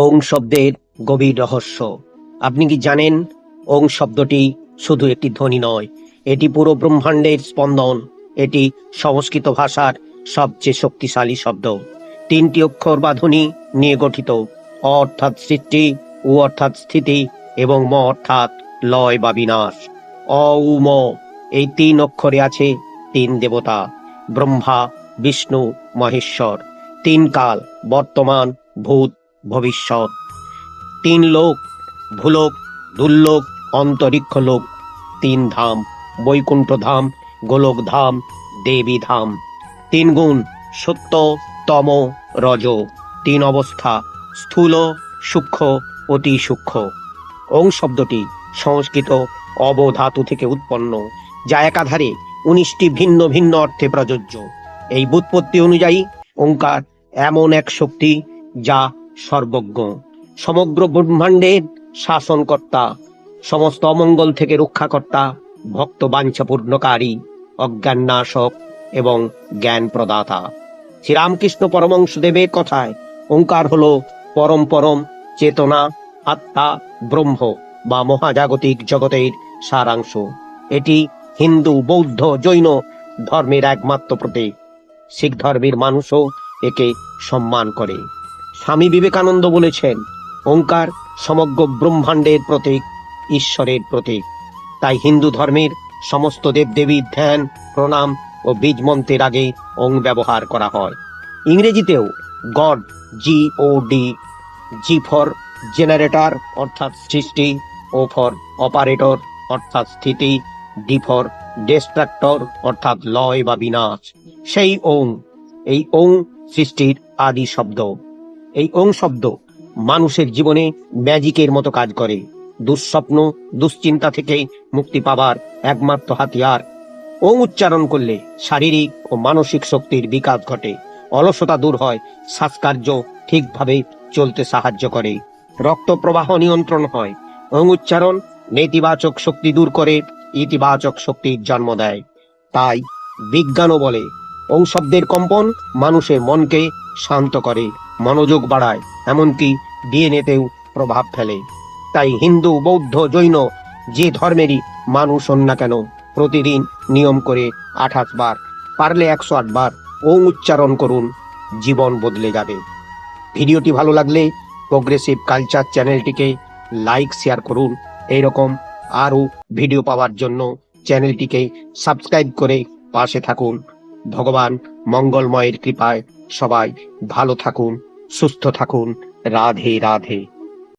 ওং শব্দের গভীর রহস্য। আপনি কি জানেন, ওং শব্দটি শুধু একটি ধ্বনি নয়, এটি পুরো ব্রহ্মাণ্ডের স্পন্দন। এটি সংস্কৃত ভাষার সবচেয়ে শক্তিশালী শব্দ। তিনটি অক্ষর বা ধ্বনি নিয়ে গঠিত। অ অর্থাৎ সৃষ্টি, উ অর্থাৎ স্থিতি এবং ম অর্থাৎ লয় বা বিনাশ। অ উ ম, এই তিন অক্ষরে আছে তিন দেবতা: ব্রহ্মা, বিষ্ণু, মহেশ্বর। তিন কাল: বর্তমান, ভূত, ভবিষ্যৎ। তিন লোক: ভূলোক, দুর্লোক, অন্তরিক্ষ লোক। তিন ধাম: বৈকুণ্ঠ ধাম, গোলক ধাম, দেবী ধাম। তিন গুণ: সত্য, তম, রজ। তিন অবস্থা: স্থূল, সূক্ষ্ম, অতি সূক্ষ্ম। ওং শব্দটি সংস্কৃত অব ধাতু থেকে উৎপন্ন, যা একাধারে 19টি ভিন্ন ভিন্ন অর্থে প্রযোজ্য। এই ব্যুৎপত্তি অনুযায়ী ওঙ্কার এমন এক শক্তি যা সর্বজ্ঞ, সমগ্র ব্রহ্মাণ্ডের শাসনকর্তা, সমস্ত অমঙ্গল থেকে রক্ষাকর্তা, ভক্ত বাঞ্ছাপূর্ণকারী, অজ্ঞাননাশক এবং জ্ঞান প্রদাতা। শ্রীরামকৃষ্ণ পরমহংসদেবের কথায় ওঙ্কার হলো পরম পরম চেতনা, আত্মা, ব্রহ্ম বা মহাজাগতিক জগতের সারাংশ। এটি হিন্দু, বৌদ্ধ, জৈন ধর্মের একমাত্র প্রতীক। শিখ ধর্মের মানুষও একে সম্মান করে। স্বামী বিবেকানন্দ বলেছেন, ওঙ্কার সমগ্র ব্রহ্মাণ্ডের প্রতীক, ঈশ্বরের প্রতীক। তাই হিন্দু ধর্মের সমস্ত দেবদেবীর ধ্যান, প্রণাম ও বীজ মন্ত্রের আগে ওং ব্যবহার করা হয়। ইংরেজিতেও god, GOD, G for generator অর্থাৎ সৃষ্টি, ও ফর অপারেটর অর্থাৎ স্থিতি, ডি ফর ডিস্ট্রাক্টর অর্থাৎ লয় বা বিনাশ। সেই ওং, এই ওং সৃষ্টির আদি শব্দ। এই ওং শব্দ মানুষের জীবনে ম্যাজিকের মতো কাজ করে। দুঃস্বপ্ন, দুশ্চিন্তা থেকে মুক্তি পাবার একমাত্র হাতিয়ার। ওং উচ্চারণ করলে শারীরিক ও মানসিক শক্তির বিকাশ ঘটে, অলসতা দূর হয়, শ্বাসকার্য ঠিকভাবে চলতে সাহায্য করে, রক্ত প্রবাহ নিয়ন্ত্রণ হয়। ওং উচ্চারণ নেতিবাচক শক্তি দূর করে ইতিবাচক শক্তির জন্ম দেয়। তাই বিজ্ঞানও বলে, ওং শব্দের কম্পন মানুষের মনকে শান্ত করে, মনোযোগ বাড়ায়, এমনকি ডিএনএতেও প্রভাব ফেলে। তাই হিন্দু, বৌদ্ধ, জৈন যে ধর্মেরই মানুষ হন না কেন, প্রতিদিন নিয়ম করে 28 বার, পারলে 108 বার ওং উচ্চারণ করুন, জীবন বদলে যাবে। ভিডিওটি ভালো লাগলে প্রোগ্রেসিভ কালচার চ্যানেলটিকে লাইক, শেয়ার করুন। এইরকম আরও ভিডিও পাওয়ার জন্য চ্যানেলটিকে সাবস্ক্রাইব করে পাশে থাকুন। ভগবান মঙ্গলময়ের কৃপায় সবাই ভালো থাকুন, সুস্থ থাকুন। রাধে রাধে।